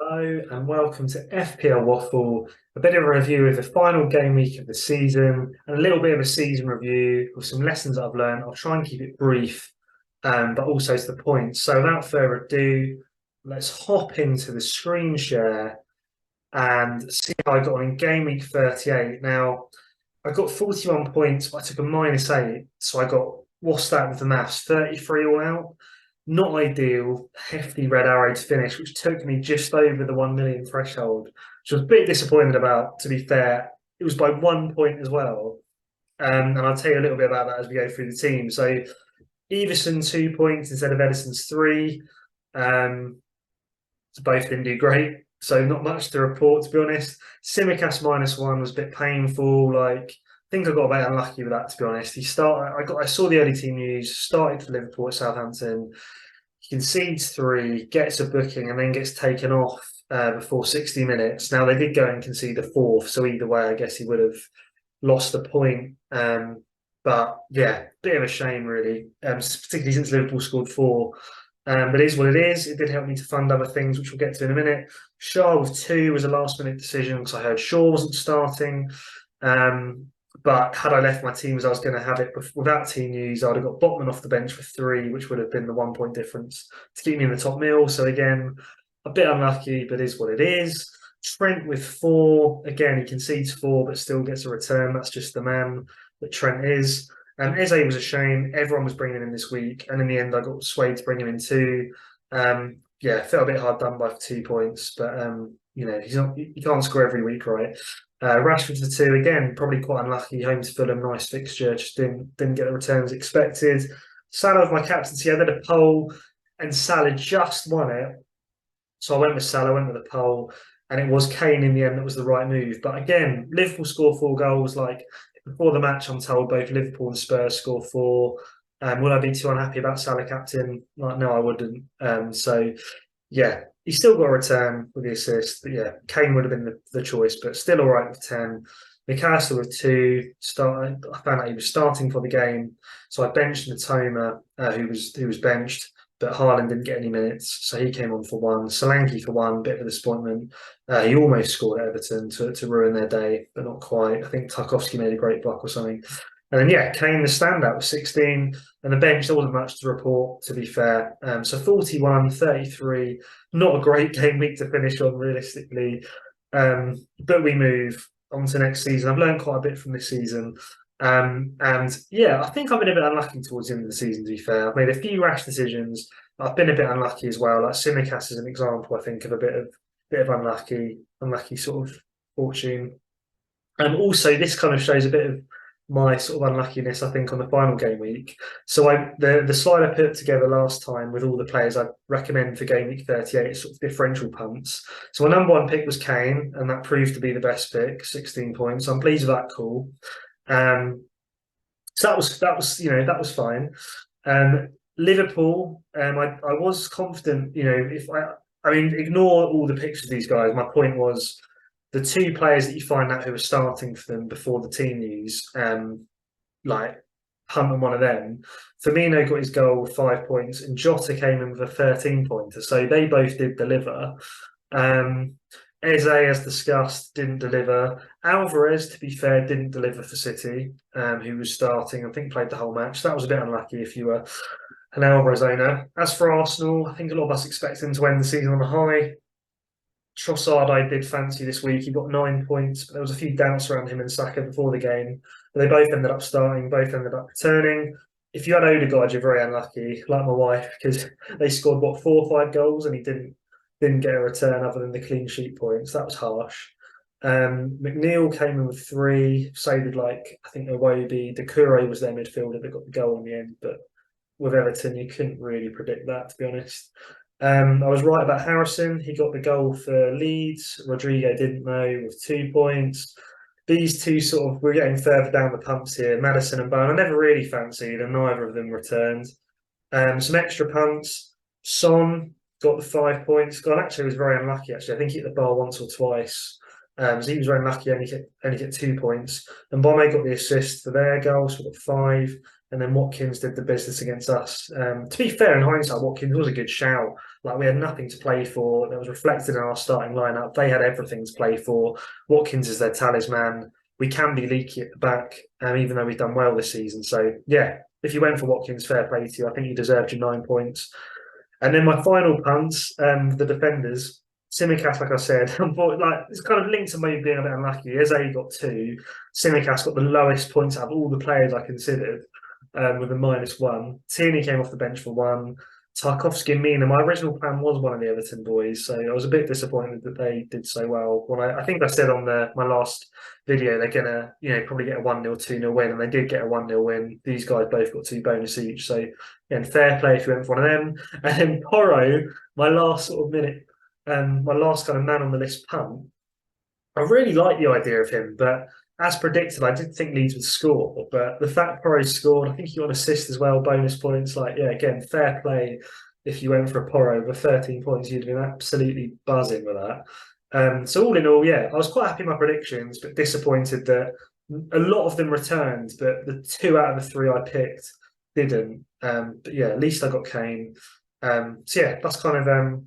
Hello and welcome to FPL Waffle, a bit of a review of the final game week of the season and a little bit of a season review with some lessons that I've learned. I'll try and keep it brief, but also to the point. So without further ado, let's hop into the screen share and see how I got on in game week 38. Now, I got 41 points, but I took a -8, so I got, what's that with the maths, 33 all out. Not ideal, hefty red arrow to finish, which took me just over the 1 million threshold, which I was a bit disappointed about, to be fair. It was by 1 point as well. And I'll tell you a little bit about that as we go through the team. So Everson 2 points instead of Edison's three. So both didn't do great. So not much to report, to be honest. Simicast -1 was a bit painful. I think I got a bit unlucky with that, to be honest. I saw the early team news, started for Liverpool at Southampton. He concedes three, gets a booking, and then gets taken off before 60 minutes. Now they did go and concede a fourth, so either way, I guess he would have lost a point. But yeah, bit of a shame, really, particularly since Liverpool scored four. But it is what it is. It did help me to fund other things, which we'll get to in a minute. Shaw with two was a last-minute decision because I heard Shaw wasn't starting. But had I left my team as I was going to have it without team news, I'd have got Botman off the bench for three, which would have been the 1 point difference to keep me in the top mill. So again, a bit unlucky, but is what it is. Trent with four. Again, he concedes four, but still gets a return. That's just the man that Trent is. Eze was a shame. Everyone was bringing him in this week, and in the end, I got swayed to bring him in too. Yeah, felt a bit hard done by for 2 points, but he's not. You can't score every week, right? Rashford for two again, probably quite unlucky. Home to Fulham, nice fixture, just didn't get the returns expected. Salah with my captaincy, I did a poll, and Salah just won it. So I went with Salah, went with the poll, and it was Kane in the end that was the right move. But again, Liverpool score 4 goals. Before the match, I'm told both Liverpool and Spurs score four. Would I be too unhappy about Salah captain? No, I wouldn't. So yeah, he still got a return with the assist. But yeah, Kane would have been the choice, but still all right with 10. Newcastle with two. I found out he was starting for the game, so I benched Matoma, who was benched, but Haaland didn't get any minutes, so he came on for one. Solanke for one, bit of a disappointment. He almost scored at Everton to ruin their day, but not quite. I think Tarkowski made a great block or something. And then, yeah, Kane, the standout, with 16. And the bench, there wasn't much to report, to be fair. So 41, 33, not a great game week to finish on, realistically. But we move on to next season. I've learned quite a bit from this season. And yeah, I think I've been a bit unlucky towards the end of the season, to be fair. I've made a few rash decisions. I've been a bit unlucky as well. Like Simicast is an example, I think, of a bit of unlucky sort of fortune. And also, this kind of shows a bit of my sort of unluckiness, I think, on the final game week. So the slide I put together last time with all the players I'd recommend for game week 38 sort of differential punts. So my number one pick was Kane, and that proved to be the best pick, 16 points. So I'm pleased with that call. So that was fine. Liverpool, I was confident. If ignore all the pictures of these guys. My point was the two players that you find out who are starting for them before the team news, like Hunt and one of them. Firmino got his goal with 5 points, and Jota came in with a 13-pointer. So they both did deliver. Eze, as discussed, didn't deliver. Alvarez, to be fair, didn't deliver for City, who was starting. I think played the whole match. That was a bit unlucky if you were an Alvarez owner. As for Arsenal, I think a lot of us expect them to end the season on a high. Trossard, I did fancy this week. He got 9 points, but there was a few doubts around him and Saka before the game. But they both ended up starting, both ended up returning. If you had Odegaard, you're very unlucky, like my wife, because they scored, 4 or 5 goals and he didn't get a return other than the clean sheet points. That was harsh. McNeil came in with 3, saved I think Iwobi. Doucouré was their midfielder that got the goal in the end, but with Everton, you couldn't really predict that, to be honest. I was right about Harrison. He got the goal for Leeds. Rodrigo didn't know with 2 points. These two we're getting further down the pumps here. Maddison and Bowen, I never really fancied, and neither of them returned. Some extra punts. Son got the 5 points. God, actually, was very unlucky. Actually, I think he hit the bar once or twice. So he was very unlucky. Only get 2 points. And Bombe got the assist for their goal, so we got 5. And then Watkins did the business against us. To be fair, in hindsight, Watkins was a good shout. Like we had nothing to play for. That was reflected in our starting lineup. They had everything to play for. Watkins is their talisman. We can be leaky at the back, even though we've done well this season. So yeah, if you went for Watkins, fair play to you. I think you deserved your 9 points. And then my final punts, the defenders. Simicast, like I said, like it's kind of linked to me being a bit unlucky. Eze got two. Simicast got the lowest points out of all the players I considered, with a -1. Tierney came off the bench for one. Tarkovsky and Mina. My original plan was one of the Everton boys, so I was a bit disappointed that they did so well. When I think I said on my last video they're gonna probably get a 1-0, 2-0 win, and they did get a 1-0 win. These guys both got 2 bonus each, so again, fair play if you went for one of them. And then Porro, my last sort of minute, my last kind of man on the list punt. I really like the idea of him, but as predicted, I did think Leeds would score. But the fact Porro scored, I think he got an assist as well, bonus points. Like, yeah, again, fair play if you went for a Porro with 13 points, you'd have been absolutely buzzing with that. So all in all, yeah, I was quite happy with my predictions, but disappointed that a lot of them returned, but the 2 out of the 3 I picked didn't. But yeah, at least I got Kane. So yeah, that's kind of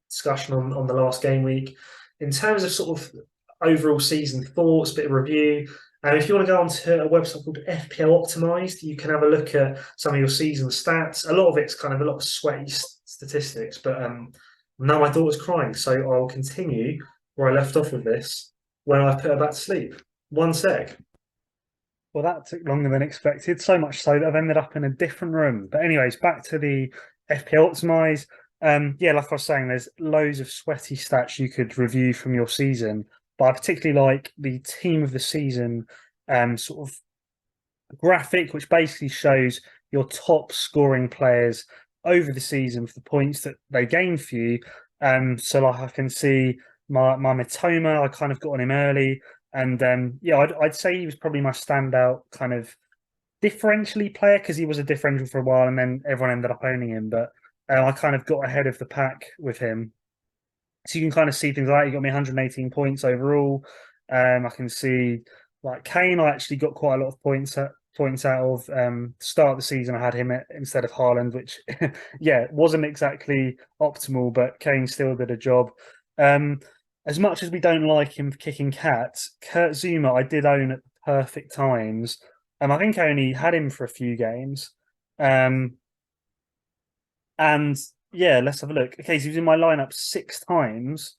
discussion on the last game week. In terms of sort of overall season thoughts, bit of review. And if you want to go onto a website called FPL Optimized, you can have a look at some of your season stats. A lot of it's kind of a lot of sweaty statistics, but now my daughter's crying, so I'll continue where I left off with this when I put her back to sleep. One sec. Well, that took longer than expected, so much so that I've ended up in a different room. But anyways, back to the FPL Optimize. Yeah, like I was saying, there's loads of sweaty stats you could review from your season, but I particularly like the team of the season sort of graphic, which basically shows your top scoring players over the season for the points that they gained for you. So like I can see my Matoma, I kind of got on him early, and yeah, I'd say he was probably my standout kind of differentially player because he was a differential for a while, and then everyone ended up owning him, but. I kind of got ahead of the pack with him. So you can kind of see things like that. He got me 118 points overall. I can see like Kane, I actually got quite a lot of points out of. Start of the season, I had him instead of Haaland, which yeah, wasn't exactly optimal, but Kane still did a job. As much as we don't like him for kicking cats, Kurt Zuma I did own at perfect times. I think I only had him for a few games. And yeah, let's have a look. Okay, so he was in my lineup 6 times,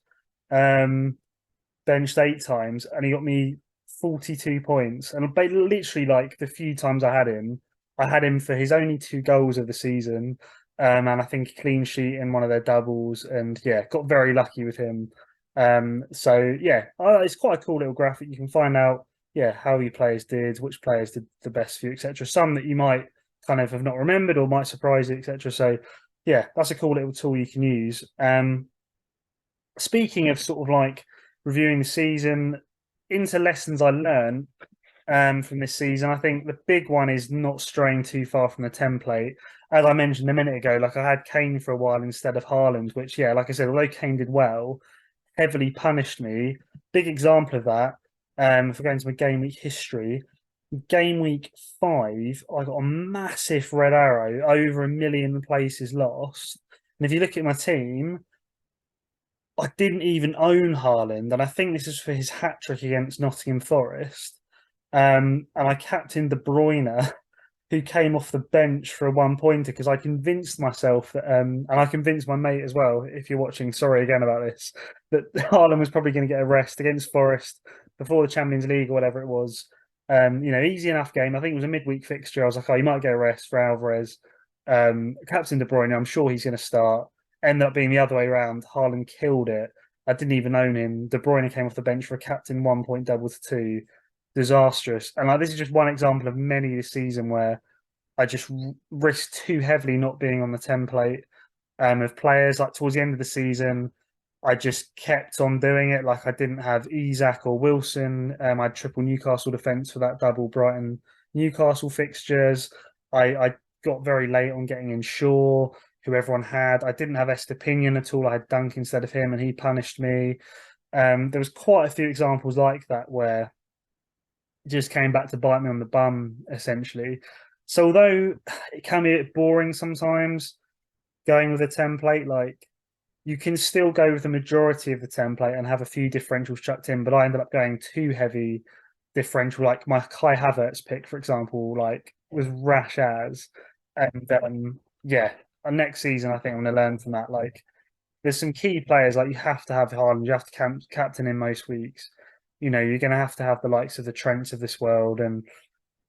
benched 8 times, and he got me 42 points. And literally, like the few times I had him for his only 2 goals of the season, and I think a clean sheet in one of their doubles. And yeah, got very lucky with him. So yeah, it's quite a cool little graphic. You can find out how your players did, which players did the best for you, etc. Some that you might kind of have not remembered or might surprise you, etc. So yeah, that's a cool little tool you can use. Speaking of sort of like reviewing the season, into lessons I learned from this season, I think the big one is not straying too far from the template. As I mentioned a minute ago, like I had Kane for a while instead of Haaland, which, yeah, like I said, although Kane did well, heavily punished me. Big example of that, if we're going to my game week history, game week 5, I got a massive red arrow, over 1 million places lost. And if you look at my team, I didn't even own Haaland, and I think this is for his hat trick against Nottingham Forest. And I captained De Bruyne, who came off the bench for a 1 pointer because I convinced myself that, and I convinced my mate as well, if you're watching, sorry again about this, that Haaland was probably going to get a rest against Forest before the Champions League or whatever it was. Easy enough game. I think it was a midweek fixture. I was like, oh, you might get a rest for Alvarez. Captain De Bruyne, I'm sure he's going to start. Ended up being the other way around. Haaland killed it. I didn't even own him. De Bruyne came off the bench for a captain 1 point double to 2. Disastrous. And like this is just one example of many this season where I just risked too heavily not being on the template of players. Like towards the end of the season, I just kept on doing it. Like I didn't have Isak or Wilson. I had triple Newcastle defence for that double Brighton Newcastle fixtures. I got very late on getting in Shaw, who everyone had. I didn't have Estepinian at all. I had Dunk instead of him, and he punished me. There was quite a few examples like that where it just came back to bite me on the bum, essentially. So although it can be a bit boring sometimes, going with a template. Like you can still go with the majority of the template and have a few differentials chucked in, but I ended up going too heavy differential. Like my Kai Havertz pick, for example, like was rash as, and yeah, next season I think I'm going to learn from that. Like there's some key players like you have to have Haaland, you have to captain in most weeks. You know, you're going to have the likes of the Trents of this world and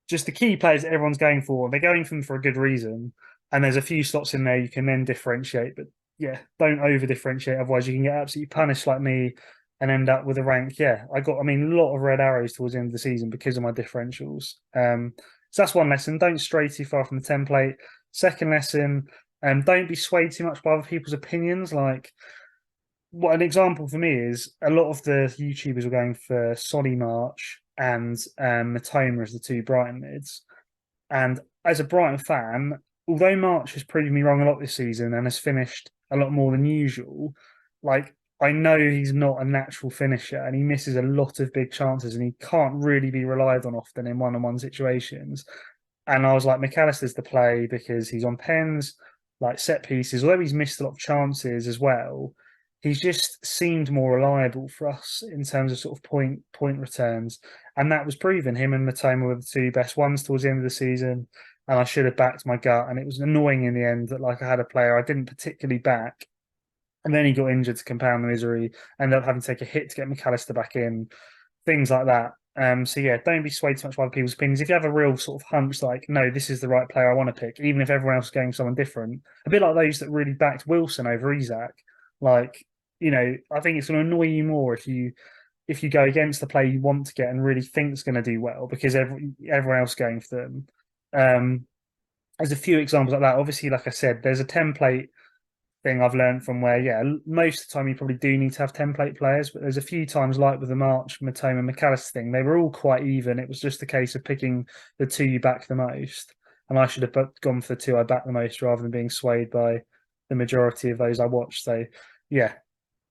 just the key players that everyone's going for. They're going for them for a good reason, and there's a few slots in there you can then differentiate. But yeah, don't over differentiate, otherwise you can get absolutely punished like me and end up with a rank. Yeah, I mean, a lot of red arrows towards the end of the season because of my differentials. So that's one lesson. Don't stray too far from the template. Second lesson, don't be swayed too much by other people's opinions. Like what an example for me is a lot of the YouTubers were going for Solly March and Matoma as the two Brighton mids. And as a Brighton fan, although March has proved me wrong a lot this season and has finished a lot more than usual, like I know he's not a natural finisher and he misses a lot of big chances and he can't really be relied on often in one-on-one situations. And I was like, McAllister's the play because he's on pens, like set pieces. Although he's missed a lot of chances as well, he's just seemed more reliable for us in terms of sort of point returns. And that was proven. Him and Matoma were the two best ones towards the end of the season. And I should have backed my gut. And it was annoying in the end that like I had a player I didn't particularly back. And then he got injured to compound the misery, ended up having to take a hit to get McAllister back in, things like that. So yeah, don't be swayed too much by other people's opinions. If you have a real sort of hunch, like, no, this is the right player I want to pick, even if everyone else is going someone different, a bit like those that really backed Wilson over Isak. Like, you know, I think it's going to annoy you more if you go against the player you want to get and really think is going to do well because everyone else is going for them. Um, there's a few examples like that. Obviously, like I said, there's a template thing I've learned from where, yeah, most of the time you probably do need to have template players, but there's a few times like with the March, Matoma, McAllister thing, they were all quite even. It was just a case of picking the two you back the most. And I should have gone for the two I back the most rather than being swayed by the majority of those I watched. So, yeah,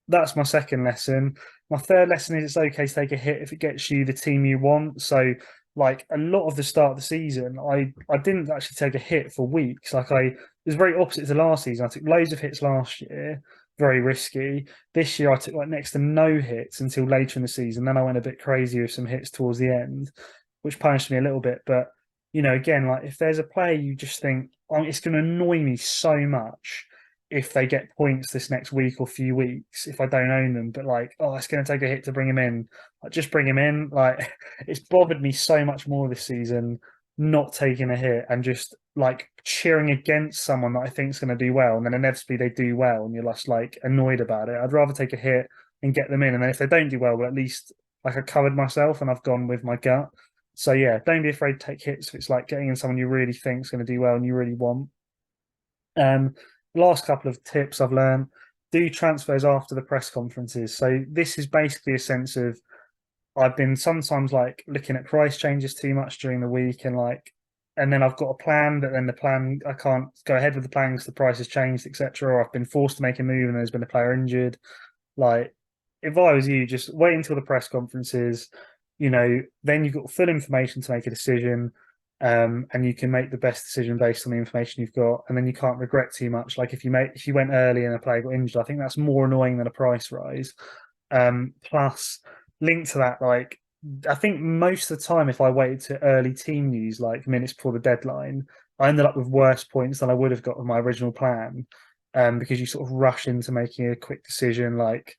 that's my second lesson. My third lesson is it's okay to take a hit if it gets you the team you want. So, like a lot of the start of the season, I didn't actually take a hit for weeks. Like it was very opposite to last season. I took loads of hits last year, very risky. This year I took like next to no hits until later in the season. Then I went a bit crazy with some hits towards the end, which punished me a little bit. But you know, again, like if there's a player you just think, oh, it's going to annoy me so much if they get points this next week or few weeks if I don't own them. But like, oh, it's going to take a hit to bring him in. Like, just bring him in. Like, it's bothered me so much more this season not taking a hit and just like cheering against someone that I think is going to do well, and then inevitably they do well, and you're just like annoyed about it. I'd rather take a hit and get them in, and then if they don't do well, at least like I covered myself and I've gone with my gut. So yeah, don't be afraid to take hits if it's like getting in someone you really think is going to do well and you really want. Um, last couple of tips I've learned: do transfers after the press conferences. So this is basically a sense of I've been sometimes like looking at price changes too much during the week and like and then I've got a plan, but then the plan I can't go ahead with the plan because the price has changed, etc. Or I've been forced to make a move and there's been a player injured. Like if I was you, just wait until the press conferences, you know, then you've got full information to make a decision. And you can make the best decision based on the information you've got, and then you can't regret too much. Like if you went early and a player got injured, I think that's more annoying than a price rise. Plus, linked to that, like I think most of the time, if I waited to early team news, like minutes before the deadline, I ended up with worse points than I would have got with my original plan. Because you sort of rush into making a quick decision, like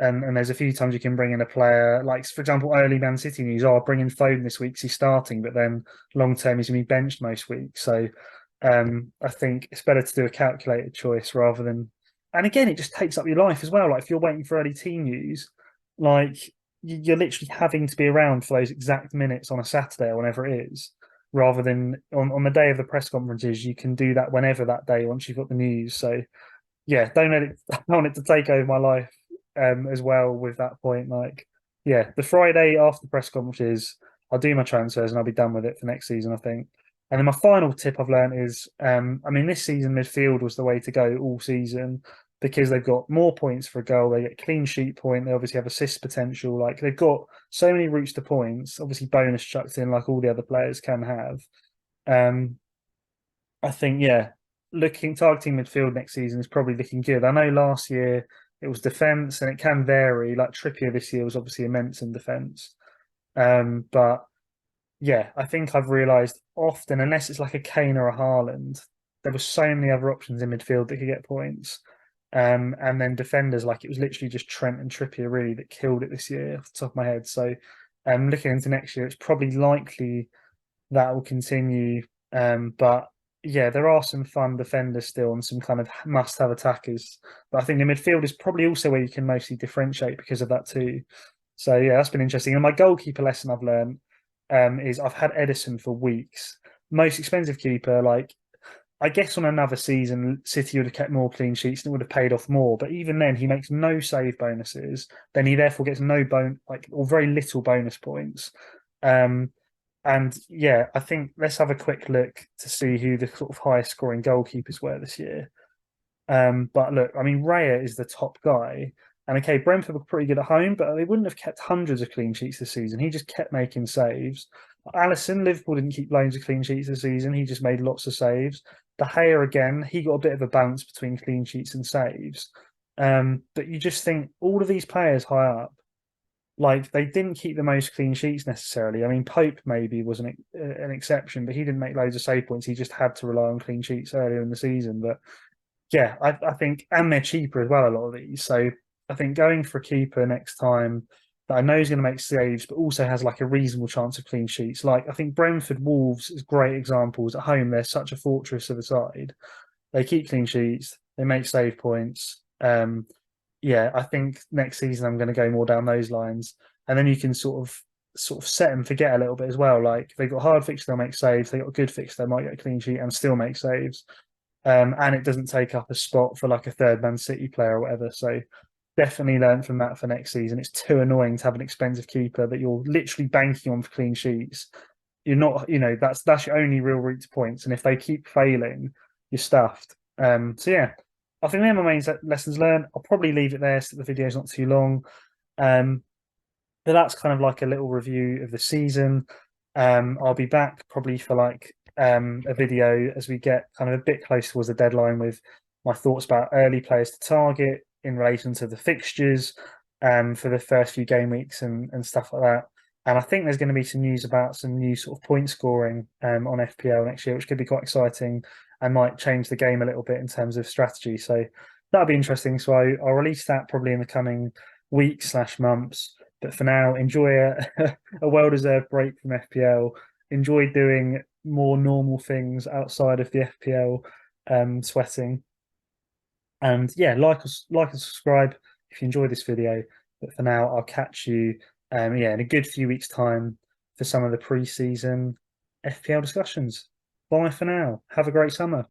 and there's a few times you can bring in a player, like for example, early Man City news. Oh, I'll bring in Foden this week 'cause he's starting, but then long term he's going to be benched most weeks. So I think it's better to do a calculated choice rather than. And again, it just takes up your life as well. Like if you're waiting for early team news, like you're literally having to be around for those exact minutes on a Saturday or whenever it is, rather than on the day of the press conferences. You can do that whenever that day once you've got the news. So yeah, don't let it. I don't want it to take over my life as well with that point. Like, yeah, the Friday after the press conferences, I'll do my transfers and I'll be done with it for next season, I think. And then my final tip I've learned is, I mean, this season midfield was the way to go all season because they've got more points for a goal. They get clean sheet point. They obviously have assist potential. Like they've got so many routes to points. Obviously, bonus chucked in like all the other players can have. Um, I think, yeah, targeting midfield next season is probably looking good. I know last year it was defence, and it can vary. Like Trippier this year was obviously immense in defence, but yeah, I think I've realised often, unless it's like a Kane or a Haaland, there were so many other options in midfield that could get points. And then defenders, like it was literally just Trent and Trippier really that killed it this year off the top of my head. So looking into next year, it's probably likely that will continue. But yeah, there are some fun defenders still and some kind of must-have attackers. But I think the midfield is probably also where you can mostly differentiate because of that too. So yeah, that's been interesting. And my goalkeeper lesson I've learned is I've had Edison for weeks. Most expensive keeper, like I guess on another season, City would have kept more clean sheets and it would have paid off more. But even then, he makes no save bonuses. Then he therefore gets no or very little bonus points. And yeah, I think let's have a quick look to see who the sort of highest scoring goalkeepers were this year. But look, I mean, Raya is the top guy. And okay, Brentford were pretty good at home, but they wouldn't have kept hundreds of clean sheets this season. He just kept making saves. Alisson, Liverpool didn't keep loads of clean sheets this season. He just made lots of saves. De Gea again, he got a bit of a balance between clean sheets and saves. But you just think all of these players high up, like they didn't keep the most clean sheets necessarily. I mean, Pope maybe was an exception, but he didn't make loads of save points. He just had to rely on clean sheets earlier in the season. But yeah, I think, and they're cheaper as well, a lot of these. So I think going for a keeper next time that I know is going to make saves, but also has like a reasonable chance of clean sheets. Like I think Brentford Wolves is great examples. At home, they're such a fortress of a side. They keep clean sheets, they make save points. Yeah, I think next season I'm going to go more down those lines. And then you can sort of set and forget a little bit as well. Like if they've got a hard fix, they'll make saves. They got a good fix, they might get a clean sheet and still make saves. And it doesn't take up a spot for like a third Man City player or whatever. So definitely learn from that for next season. It's too annoying to have an expensive keeper that you're literally banking on for clean sheets. You're not, that's your only real route to points. And if they keep failing, you're stuffed. So yeah, I think they're my main lessons learned. I'll probably leave it there so the video's not too long. Um, but that's kind of like a little review of the season. I'll be back probably for like a video as we get kind of a bit close towards the deadline with my thoughts about early players to target in relation to the fixtures for the first few game weeks and stuff like that. And I think there's going to be some news about some new sort of point scoring on FPL next year, which could be quite exciting and might change the game a little bit in terms of strategy. So that'll be interesting. So I'll release that probably in the coming weeks/months. But for now, enjoy a well-deserved break from FPL. Enjoy doing more normal things outside of the FPL sweating. And yeah, like and subscribe if you enjoyed this video. But for now, I'll catch you in a good few weeks' time for some of the pre-season FPL discussions. Bye for now. Have a great summer.